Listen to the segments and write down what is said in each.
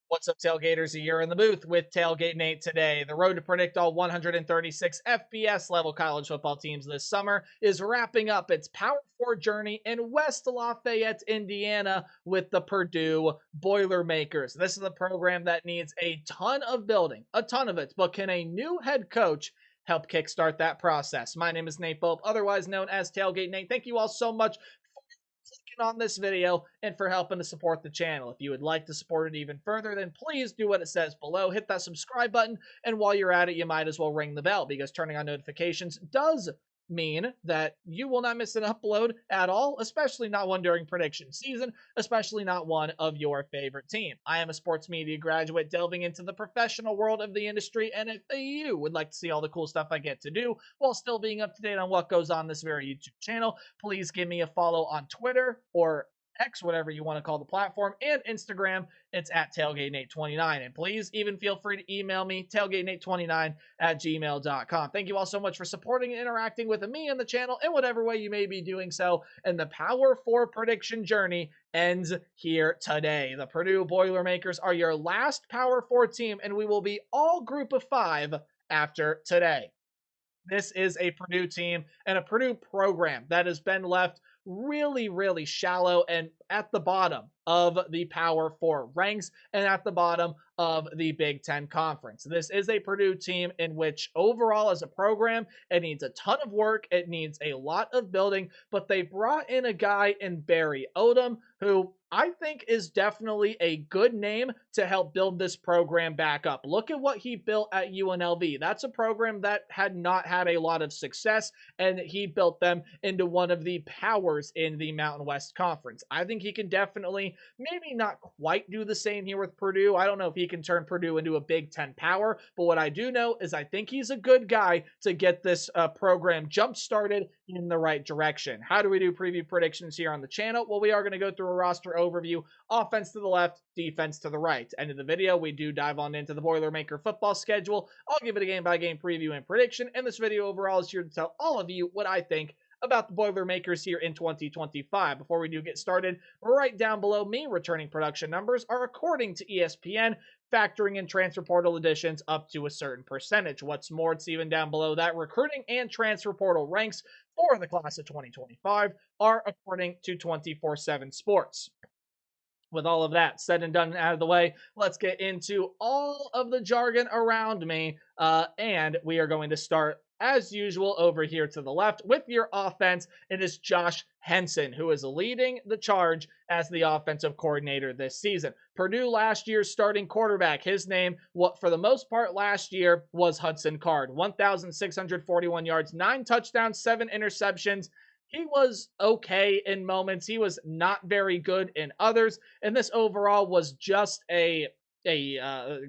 What's up, Tailgaters? A year in the booth with Tailgate Nate today. The road to predict all 136 FBS level college football teams this summer is wrapping up its Power 4 journey in West Lafayette, Indiana, with the Purdue Boilermakers. This is a program that needs a ton of building, a ton of it, but can a new head coach help kickstart that process? My name is Nate Pope, otherwise known as Tailgate Nate. Thank you all so much clicking on this video and for helping to support the channel. If you would like to support it even further, then please do what it says below. Hit that subscribe button, and while you're at it, you might as well ring the bell, because turning on notifications does mean that you will not miss an upload at all, especially not one during prediction season, especially not one of your favorite team. I am a sports media graduate delving into the professional world of the industry, and if you would like to see all the cool stuff I get to do while still being up to date on what goes on this very YouTube channel, please give me a follow on Twitter or X, whatever you want to call the platform, and Instagram. It's at TailgateNate29. And please even feel free to email me, tailgatenate29@gmail.com. Thank you all so much for supporting and interacting with me and the channel in whatever way you may be doing so. And the Power 4 prediction journey ends here today. The Purdue Boilermakers are your last Power 4 team, and we will be all group of 5 after today. This is a Purdue team and a Purdue program that has been left really shallow and at the bottom of the Power 4 ranks and at the bottom of the Big Ten Conference. This is a Purdue team in which overall as a program, it needs a ton of work, it needs a lot of building, but they brought in a guy in Barry Odom who I think is definitely a good name to help build this program back up. Look at what he built at UNLV. That's a program that had not had a lot of success, and he built them into one of the powers in the Mountain West Conference. I think he can definitely, maybe not quite do the same here with Purdue. I don't know if he can turn Purdue into a Big Ten power, but what I do know is I think he's a good guy to get this program jump-started in the right direction. How do we do preview predictions here on the channel? Well, we are going to go through a roster overview, offense to the left, defense to the right. End of the video, we do dive on into the Boilermaker football schedule. I'll give it a game-by-game preview and prediction, and this video overall is here to tell all of you what I think about the Boilermakers here in 2025. Before we do get started, right down below me, returning production numbers are according to ESPN, factoring in transfer portal additions up to a certain percentage. What's more, it's even down below that, recruiting and transfer portal ranks for the class of 2025 are according to 24/7 Sports. With all of that said and done and out of the way, let's get into all of the jargon around me, and we are going to start as usual over here to the left with your offense. It is Josh Henson, who is leading the charge as the offensive coordinator this season. Purdue last year's starting quarterback, his name, what for the most part last year, was Hudson Card. 1,641 yards, 9 touchdowns, 7 interceptions. He was okay in moments. He was not very good in others. And this overall was just a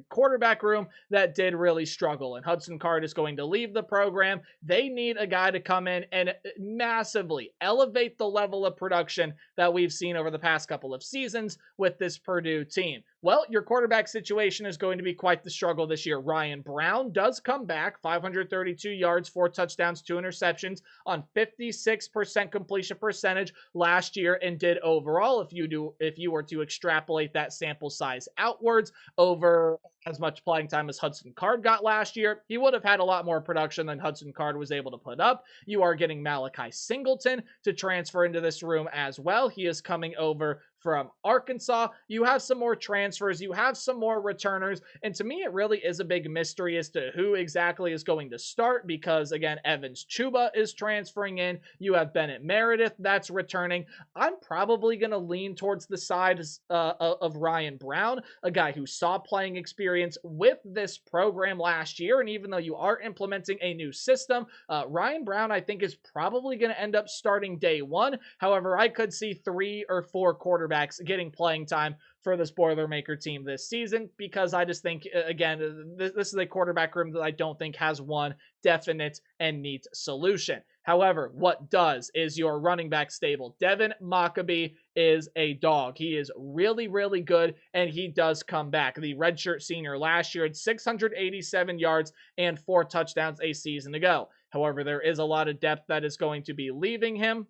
quarterback room that did really struggle, and Hudson Card is going to leave the program. They need a guy to come in and massively elevate the level of production that we've seen over the past couple of seasons with this Purdue team. Well, your quarterback situation is going to be quite the struggle this year. Ryan Brown does come back, 532 yards, 4 touchdowns, 2 interceptions on 56% completion percentage last year, and did overall, if you were to extrapolate that sample size outwards over as much playing time as Hudson Card got last year, he would have had a lot more production than Hudson Card was able to put up. You are getting Malachi Singleton to transfer into this room as well. He is coming over from Arkansas. You have some more transfers, you have some more returners, and to me it really is a big mystery as to who exactly is going to start, because again, Evans Chuba is transferring in, you have Bennett Meredith that's returning. I'm probably going to lean towards the side of Ryan Brown, a guy who saw playing experience with this program last year, and even though you are implementing a new system, Ryan Brown I think is probably going to end up starting day one. However, I could see 3 or 4 quarterbacks getting playing time for this Boilermaker team this season, because I just think, again, this is a quarterback room that I don't think has one definite and neat solution. However, what does is your running back stable. Devin Mockabee is a dog. He is really good, and he does come back. The redshirt senior last year had 687 yards and 4 touchdowns a season ago. However, there is a lot of depth that is going to be leaving him.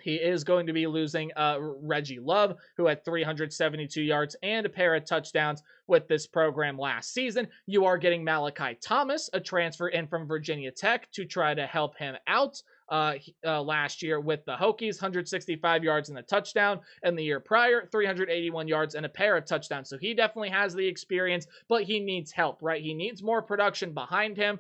He is going to be losing Reggie Love, who had 372 yards and a pair of touchdowns with this program last season. You are getting Malachi Thomas, a transfer in from Virginia Tech, to try to help him out. Last year with the Hokies, 165 yards and a touchdown, and the year prior, 381 yards and a pair of touchdowns. So he definitely has the experience, but he needs help, right? He needs more production behind him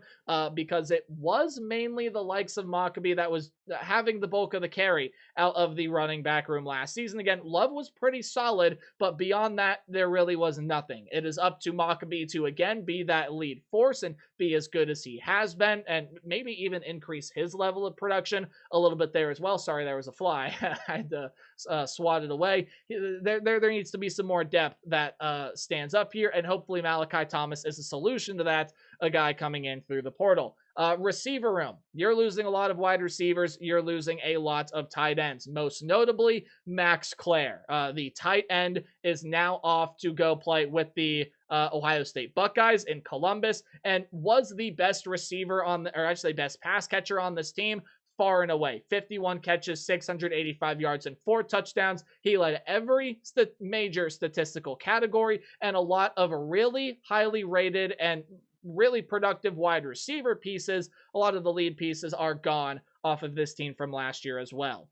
because it was mainly the likes of Mockabee that was having the bulk of the carry out of the running back room last season. Again, Love was pretty solid, but beyond that, there really was nothing. It is up to Mockabee to, again, be that lead force and be as good as he has been, and maybe even increase his level of production a little bit there as well. Sorry, there was a fly. I had to swat it away. There needs to be some more depth that stands up here, and hopefully Malachi Thomas is a solution to that, a guy coming in through the portal. Receiver room. You're losing a lot of wide receivers. You're losing a lot of tight ends. Most notably, Max Clare. The tight end is now off to go play with the Ohio State Buckeyes in Columbus, and was the best receiver or actually best pass catcher on this team far and away. 51 catches, 685 yards, and 4 touchdowns. He led every major statistical category, and a lot of really highly rated and really productive wide receiver pieces. A lot of the lead pieces are gone off of this team from last year as well.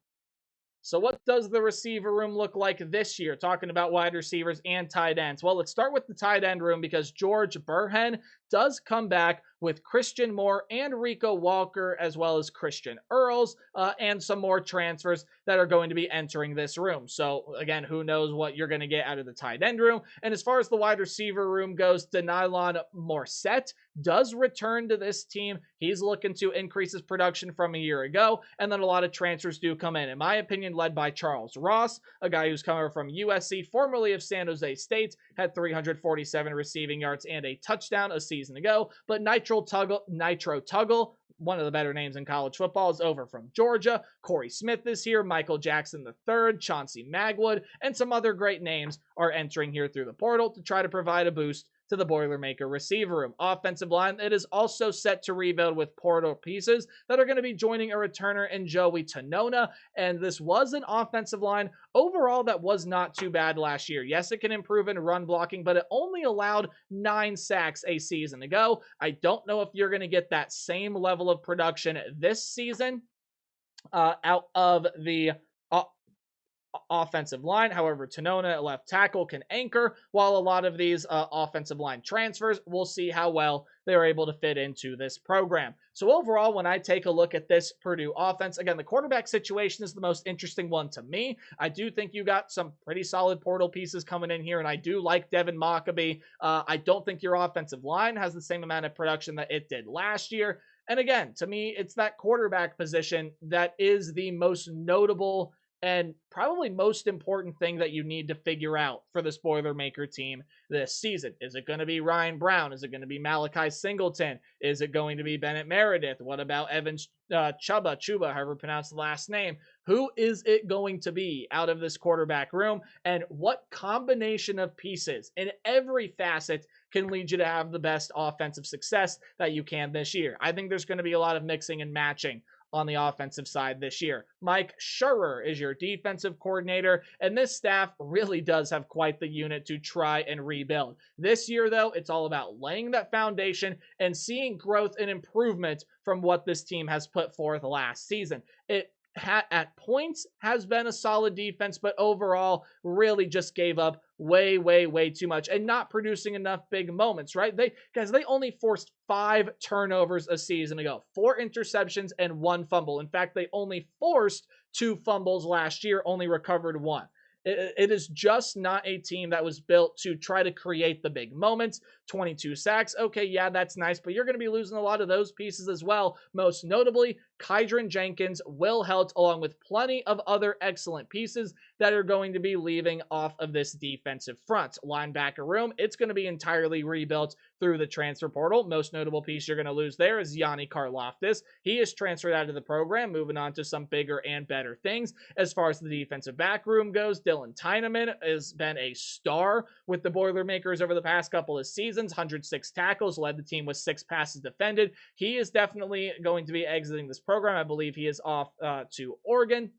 So what does the receiver room look like this year? Talking about wide receivers and tight ends. Well, let's start with the tight end room because George Burhen does come back with Christian Moore and Rico Walker, as well as Christian Earls, and some more transfers that are going to be entering this room. So again, who knows what you're going to get out of the tight end room. And as far as the wide receiver room goes, Denylon Morset does return to this team. He's looking to increase his production from a year ago, and then a lot of transfers do come in my opinion, led by Charles Ross, a guy who's coming from USC, formerly of San Jose State, had 347 receiving yards and a touchdown a season ago. But Nitro Tuggle, one of the better names in college football, is over from Georgia. Corey Smith is here, Michael Jackson III, Chauncey Magwood, and some other great names are entering here through the portal to try to provide a boost to the Boilermaker receiver room. Offensive line, it is also set to rebuild with portal pieces that are going to be joining a returner in Joey Tanona, and this was an offensive line overall that was not too bad last year. Yes, it can improve in run blocking, but it only allowed 9 sacks a season ago. I don't know if you're going to get that same level of production this season out of the offensive line. However, Tanona at left tackle can anchor, while a lot of these offensive line transfers, we'll see how well they're able to fit into this program. So overall, when I take a look at this Purdue offense, again, the quarterback situation is the most interesting one to me. I do think you got some pretty solid portal pieces coming in here, and I do like Devin Mockabee. I don't think your offensive line has the same amount of production that it did last year. And again, to me, it's that quarterback position that is the most notable and probably most important thing that you need to figure out for this Boilermaker team this season. Is it going to be Ryan Brown? Is it going to be Malachi Singleton? Is it going to be Bennett Meredith? What about Evan Chuba, however you pronounce the last name? Who is it going to be out of this quarterback room? And what combination of pieces in every facet can lead you to have the best offensive success that you can this year? I think there's going to be a lot of mixing and matching on the offensive side this year. Mike Schurer is your defensive coordinator, and this staff really does have quite the unit to try and rebuild. This year, though, it's all about laying that foundation and seeing growth and improvement from what this team has put forth last season. It at points has been a solid defense, but overall really just gave up way too much and not producing enough big moments, right? They only forced 5 turnovers a season ago, 4 interceptions and 1 fumble. In fact, they only forced 2 fumbles last year, only recovered 1. It is just not a team that was built to try to create the big moments. 22 sacks. Okay, yeah, that's nice, but you're going to be losing a lot of those pieces as well. Most notably, Kydron Jenkins, Will Helt, along with plenty of other excellent pieces that are going to be leaving off of this defensive front. Linebacker room, it's going to be entirely rebuilt through the transfer portal. Most notable piece you're going to lose there is Yanni Karloftis. He is transferred out of the program, moving on to some bigger and better things. As far as the defensive back room goes, Dylan Tyneman has been a star with the Boilermakers over the past couple of seasons. 106 tackles, led the team with 6 passes defended. He is definitely going to be exiting this program. I believe he is off to Oregon.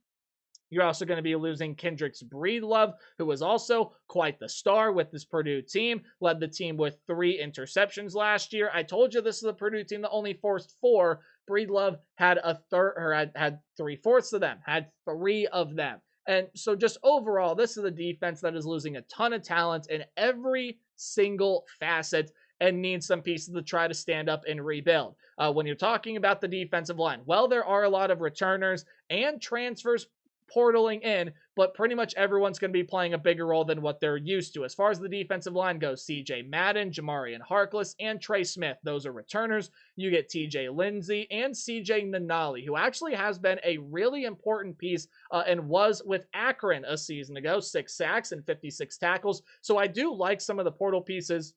You're also going to be losing Kendrick's Breedlove, who was also quite the star with this Purdue team, led the team with 3 interceptions last year. I told you this is a Purdue team that only forced 4. Breedlove had had 3/4 of them, had 3 of them. And so just overall, this is a defense that is losing a ton of talent in every single facet and needs some pieces to try to stand up and rebuild. When you're talking about the defensive line, well, there are a lot of returners and transfers portaling in, but pretty much everyone's going to be playing a bigger role than what they're used to. As far as the defensive line goes, CJ Madden, Jamarian Harkless, and Trey Smith, those are returners. You get TJ Lindsay and CJ Nanali, who actually has been a really important piece and was with Akron a season ago, 6 sacks and 56 tackles. So I do like some of the portal pieces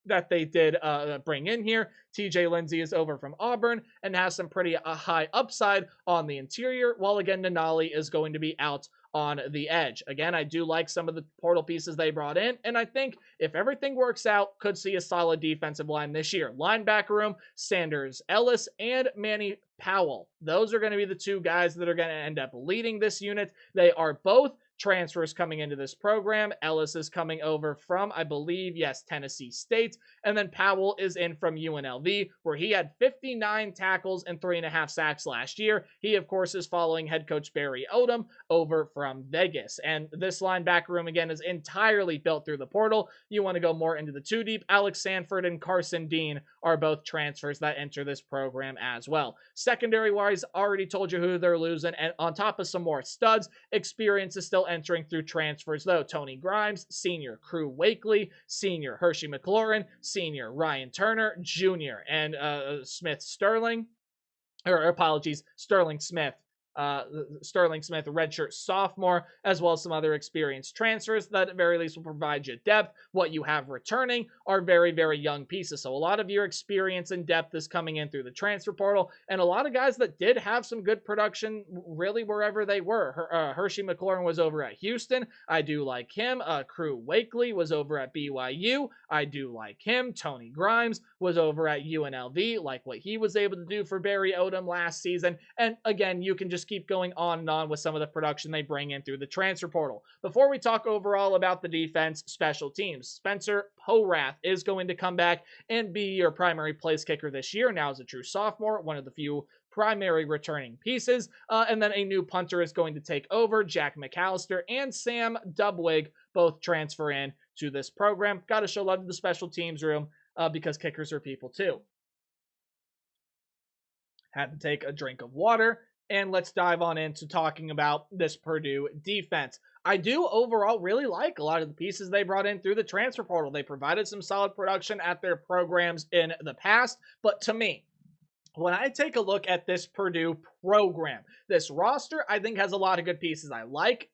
that they did bring in here. TJ Lindsay is over from Auburn and has some pretty high upside on the interior, while again, Nanali is going to be out on the edge. Again, I do like some of the portal pieces they brought in, and I think if everything works out, could see a solid defensive line this year. Linebacker room, Sanders Ellis and Manny Powell. Those are going to be the 2 guys that are going to end up leading this unit. They are both transfers coming into this program. Ellis is coming over from, I believe, yes, Tennessee State. And then Powell is in from UNLV, where he had 59 tackles and 3.5 sacks last year. He, of course, is following head coach Barry Odom over from Vegas. And this linebacker room, again, is entirely built through the portal. You want to go more into the 2 deep. Alex Sanford and Carson Dean are both transfers that enter this program as well. Secondary-wise, already told you who they're losing. And on top of some more studs, experience is still entering through transfers, though. Tony Grimes, senior Crew Wakely, senior Hershey McLaurin, senior Ryan Turner, junior, and Smith Sterling, or apologies, Sterling Smith, redshirt sophomore, as well as some other experienced transfers that at very least will provide you depth. What you have returning are very, very young pieces. So a lot of your experience and depth is coming in through the transfer portal, and a lot of guys that did have some good production really wherever they were. Hershey McLaurin was over at Houston. I do like him. Crew Wakely was over at BYU. I do like him. Tony Grimes was over at UNLV, like what he was able to do for Barry Odom last season. And again, you can just keep going on and on with some of the production they bring in through the transfer portal. Before we talk overall about the defense, special teams, Spencer Porath is going to come back and be your primary place kicker this year. Now as a true sophomore, one of the few primary returning pieces. And then a new punter is going to take over. Jack McAllister and Sam Dubwig both transfer in to this program. Got to show love to the special teams room because kickers are people too. Had to take a drink of water. And let's dive on into talking about this Purdue defense. I do overall really like a lot of the pieces they brought in through the transfer portal. They provided some solid production at their programs in the past. But to me, when I take a look at this Purdue program, this roster, I think has a lot of good pieces. I like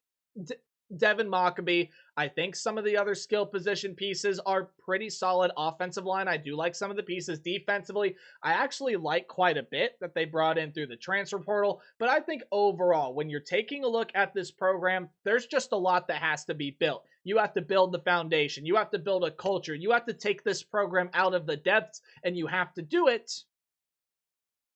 Devin Mockabee. I think some of the other skill position pieces are pretty solid. Offensive line, I do like some of the pieces. Defensively, I actually like quite a bit that they brought in through the transfer portal. But I think overall, when you're taking a look at this program, there's just a lot that has to be built. You have to build the foundation. You have to build a culture. You have to take this program out of the depths, and you have to do it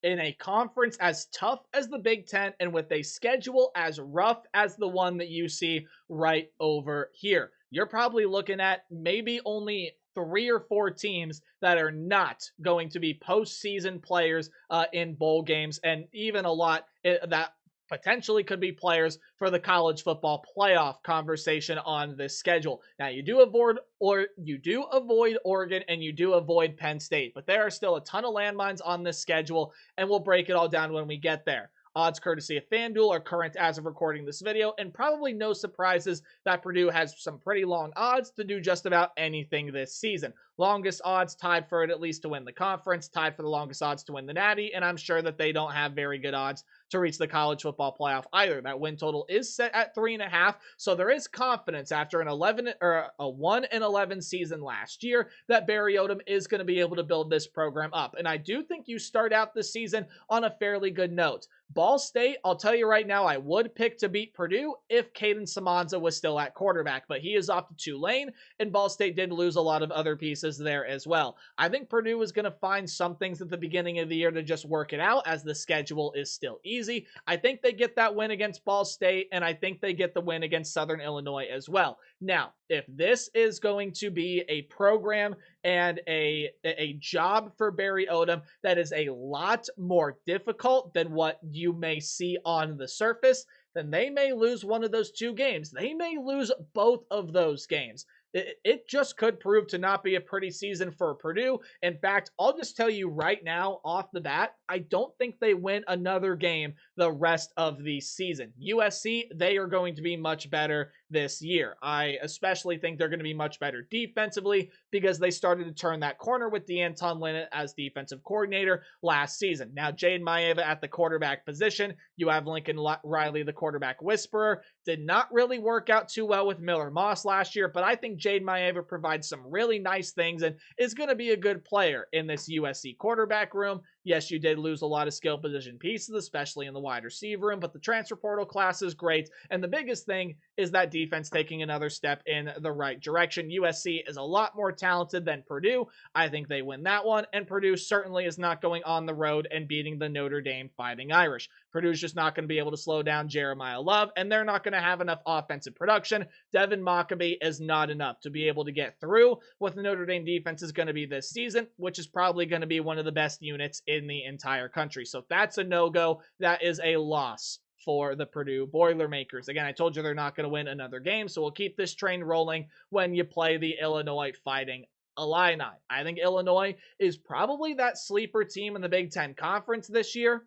in a conference as tough as the Big Ten and with a schedule as rough as the one that you see right over here. You're probably looking at maybe only 3 or 4 teams that are not going to be postseason players in bowl games, and even a lot that potentially could be players for the college football playoff conversation on this schedule. Now, you do avoid Oregon and you do avoid Penn State, but there are still a ton of landmines on this schedule, and we'll break it all down when we get there. Odds courtesy of FanDuel are current as of recording this video, and probably no surprises that Purdue has some pretty long odds to do just about anything this season. Longest odds tied for it at least to win the conference, tied for the longest odds to win the Natty, and I'm sure that they don't have very good odds to reach the college football playoff either. That win total is set at 3.5, so there is confidence after a 1-11 season last year that Barry Odom is going to be able to build this program up. And I do think you start out this season on a fairly good note. Ball State, I'll tell you right now, I would pick to beat Purdue if Caden Samanza was still at quarterback, but he is off to Tulane, and Ball State did lose a lot of other pieces there as well. I think Purdue is going to find some things at the beginning of the year to just work it out, as the schedule is still easy. easy. I think they get that win against Ball State, and I think they get the win against Southern Illinois as well. Now, if this is going to be a program and a job for Barry Odom that is a lot more difficult than what you may see on the surface, then they may lose one of those two games. They may lose both of those games. It just could prove to not be a pretty season for Purdue. In fact, I'll just tell you right now off the bat, I don't think they win another game the rest of the season. USC, they are going to be much better this year. I especially think they're going to be much better defensively because they started to turn that corner with D'Anton Linnet as defensive coordinator last season. Now, Jade Maeva at the quarterback position. You have Lincoln Riley, the quarterback whisperer. Did not really work out too well with Miller Moss last year, but I think Jade Maeva provides some really nice things and is going to be a good player in this USC quarterback room. Yes, you did lose a lot of skill position pieces, especially in the wide receiver room, but the transfer portal class is great. And the biggest thing is that defense taking another step in the right direction. USC is a lot more talented than Purdue. I think they win that one. And Purdue certainly is not going on the road and beating the Notre Dame Fighting Irish. Purdue's just not going to be able to slow down Jeremiah Love, and they're not going to have enough offensive production. Devin Mockabee is not enough to be able to get through what the Notre Dame defense is going to be this season, which is probably going to be one of the best units in the entire country. So that's a no-go. That is a loss for the Purdue Boilermakers. Again, I told you they're not going to win another game, so we'll keep this train rolling when you play the Illinois Fighting Illini. I think Illinois is probably that sleeper team in the Big Ten Conference this year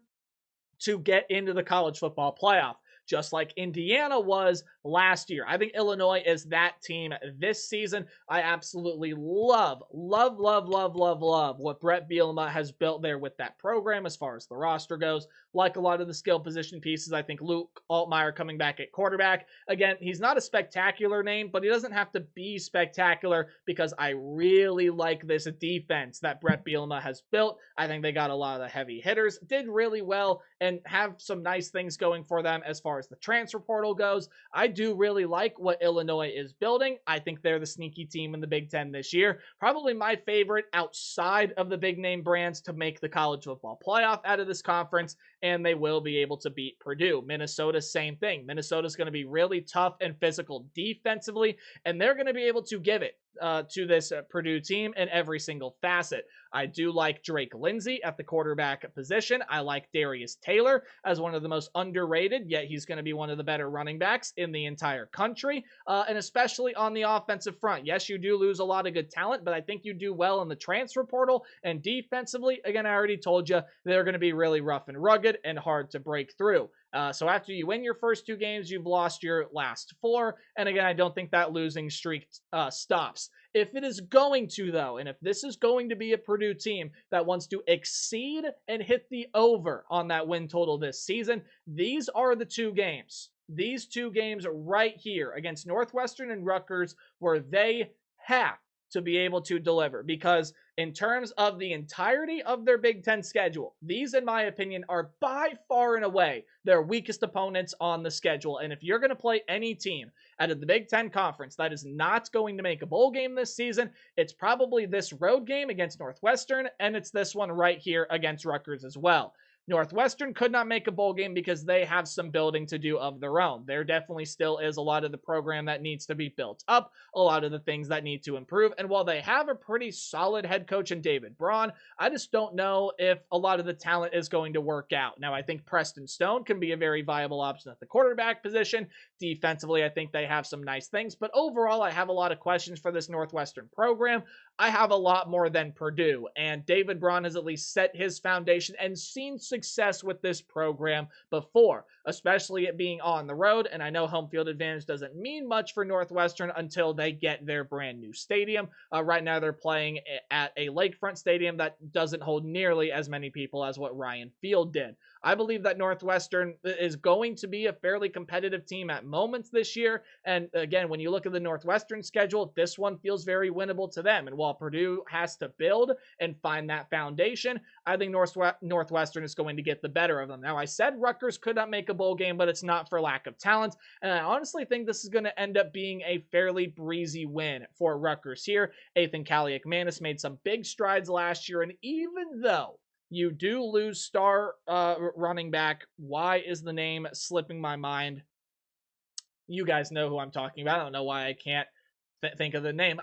to get into the college football playoff, just like Indiana was last year. I think Illinois is that team this season. I absolutely love what Brett Bielema has built there with that program as far as the roster goes. Like a lot of the skill position pieces, I think Luke Altmaier coming back at quarterback. Again, he's not a spectacular name, but he doesn't have to be spectacular because I really like this defense that Brett Bielema has built. I think they got a lot of the heavy hitters, did really well, and have some nice things going for them as far as the transfer portal goes. I do really like what Illinois is building. I think they're the sneaky team in the Big Ten this year. Probably my favorite outside of the big name brands to make the college football playoff out of this conference, and they will be able to beat Purdue. Minnesota, same thing. Minnesota's going to be really tough and physical defensively, and they're going to be able to give it to this Purdue team in every single facet. I do like Drake Lindsey at the quarterback position. I like Darius Taylor as one of the most underrated, yet he's going to be one of the better running backs in the entire country, and especially on the offensive front. Yes, you do lose a lot of good talent, but I think you do well in the transfer portal, and defensively, again, I already told you, they're going to be really rough and rugged and hard to break through. So after you win your first two games, you've lost your last four. And again, I don't think that losing streak stops. If it is going to, though, and if this is going to be a Purdue team that wants to exceed and hit the over on that win total this season, these are the two games. These two games right here against Northwestern and Rutgers where they have to be able to deliver, because in terms of the entirety of their Big Ten schedule, these, in my opinion, are by far and away their weakest opponents on the schedule. And if you're going to play any team out of the Big Ten Conference that is not going to make a bowl game this season, it's probably this road game against Northwestern, and it's this one right here against Rutgers as well. Northwestern could not make a bowl game because they have some building to do of their own. There definitely still is a lot of the program that needs to be built up, a lot of the things that need to improve. And while they have a pretty solid head coach in David Braun, I just don't know if a lot of the talent is going to work out. Now, I think Preston Stone can be a very viable option at the quarterback position. Defensively, I think they have some nice things. But overall, I have a lot of questions for this Northwestern program. I have a lot more than Purdue, and David Braun has at least set his foundation and seen success with this program before, especially it being on the road. And I know home field advantage doesn't mean much for Northwestern until they get their brand new stadium. Right now they're playing at a lakefront stadium that doesn't hold nearly as many people as what Ryan Field did. I believe that Northwestern is going to be a fairly competitive team at moments this year. And again, when you look at the Northwestern schedule, this one feels very winnable to them. And while Purdue has to build and find that foundation, I think Northwestern is going to get the better of them. Now, I said Rutgers could not make a bowl game, but it's not for lack of talent. And I honestly think this is going to end up being a fairly breezy win for Rutgers here. Ethan Kaliakmanis made some big strides last year, and even though You do lose star running back. Why is the name slipping my mind? You guys know who I'm talking about. I don't know why I can't think of the name.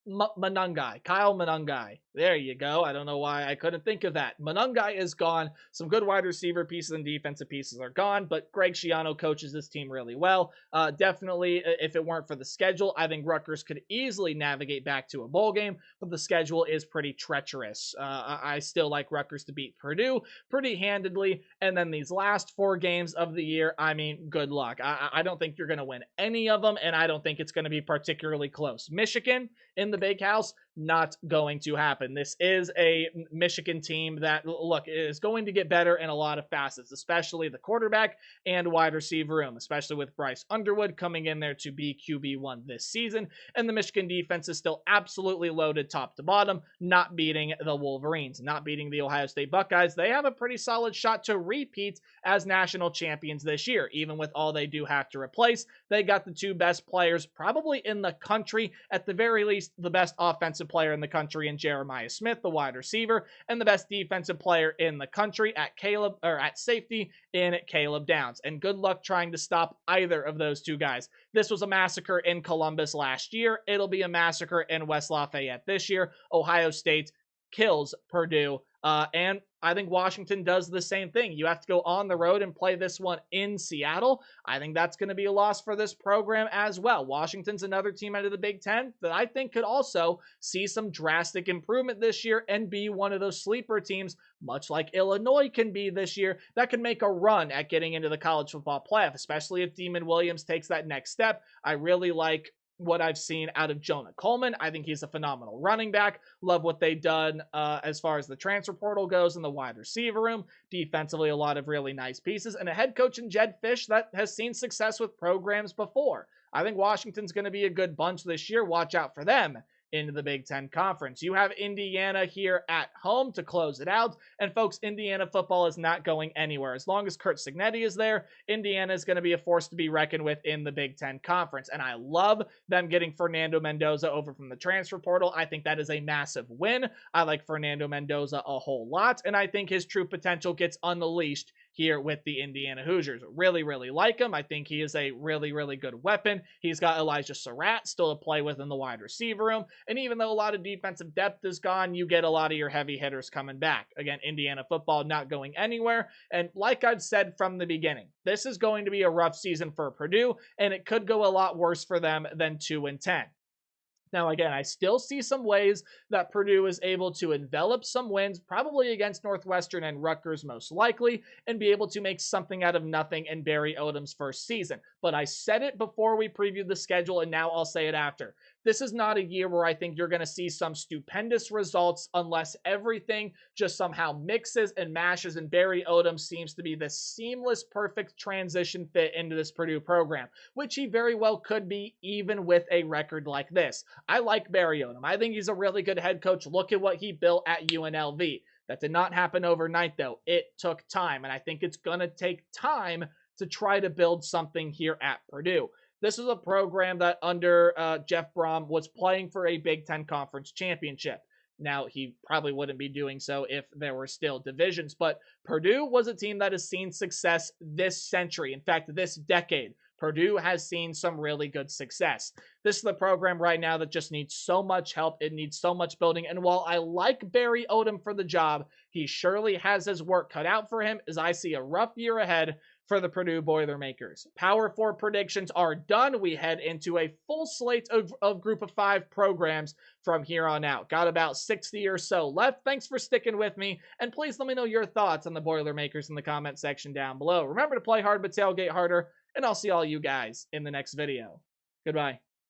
Manungai, Kyle Manungai. There you go. I don't know why I couldn't think of that. Manungai is gone. Some good wide receiver pieces and defensive pieces are gone, but Greg Schiano coaches this team really well. Definitely, if it weren't for the schedule, I think Rutgers could easily navigate back to a bowl game, but the schedule is pretty treacherous. I still like Rutgers to beat Purdue pretty handedly, and then these last 4 games of the year, I mean, good luck. I don't think you're going to win any of them, and I don't think it's going to be particularly close. Michigan in the Big House, not going to happen. This is a Michigan team that, look, is going to get better in a lot of facets, especially the quarterback and wide receiver room, especially with Bryce Underwood coming in there to be QB1 this season. And the Michigan defense is still absolutely loaded top to bottom, not beating the Wolverines, not beating the Ohio State Buckeyes. They have a pretty solid shot to repeat as national champions this year, even with all they do have to replace. They got the 2 best players probably in the country, at the very least, the best offensive player in the country in Jeremiah Smith, the wide receiver, and the best defensive player in the country at safety in Caleb Downs. And good luck trying to stop either of those 2 guys. This was a massacre in Columbus last year. It'll be a massacre in West Lafayette this year. Ohio State kills Purdue. And I think Washington does the same thing. You have to go on the road and play this one in Seattle. I think that's going to be a loss for this program as well. Washington's another team out of the Big Ten that I think could also see some drastic improvement this year and be one of those sleeper teams, much like Illinois can be this year, that can make a run at getting into the college football playoff, especially if Demon Williams takes that next step. I really like what I've seen out of Jonah Coleman. I think he's a phenomenal running back. Love what they've done as far as the transfer portal goes in the wide receiver room. Defensively, a lot of really nice pieces. And a head coach in Jed Fish that has seen success with programs before. I think Washington's going to be a good bunch this year. Watch out for them into the Big Ten Conference. You have Indiana here at home to close it out. And folks, Indiana football is not going anywhere. As long as Curt Cignetti is there, Indiana is going to be a force to be reckoned with in the Big Ten Conference. And I love them getting Fernando Mendoza over from the transfer portal. I think that is a massive win. I like Fernando Mendoza a whole lot, and I think his true potential gets unleashed here with the Indiana Hoosiers. Really, really like him. I think he is a really, really good weapon. He's got Elijah Surratt still to play with in the wide receiver room. And even though a lot of defensive depth is gone, you get a lot of your heavy hitters coming back. Again, Indiana football not going anywhere. And like I've said from the beginning, this is going to be a rough season for Purdue, and it could go a lot worse for them than 2-10. Now, again, I still see some ways that Purdue is able to envelop some wins, probably against Northwestern and Rutgers most likely, and be able to make something out of nothing in Barry Odom's first season. But I said it before we previewed the schedule, and now I'll say it after. This is not a year where I think you're going to see some stupendous results unless everything just somehow mixes and mashes, and Barry Odom seems to be the seamless, perfect transition fit into this Purdue program, which he very well could be even with a record like this. I like Barry Odom. I think he's a really good head coach. Look at what he built at UNLV. That did not happen overnight, though. It took time, and I think it's going to take time to try to build something here at Purdue. This is a program that under Jeff Brom was playing for a Big Ten Conference championship. Now, he probably wouldn't be doing so if there were still divisions, but Purdue was a team that has seen success this century. In fact, this decade, Purdue has seen some really good success. This is the program right now that just needs so much help. It needs so much building. And while I like Barry Odom for the job, he surely has his work cut out for him, as I see a rough year ahead for the Purdue Boilermakers. Power 4 predictions are done. We head into a full slate of Group of 5 programs from here on out. Got about 60 or so left. Thanks for sticking with me, and please let me know your thoughts on the Boilermakers in the comment section down below. Remember to play hard but tailgate harder, and I'll see all you guys in the next video. Goodbye.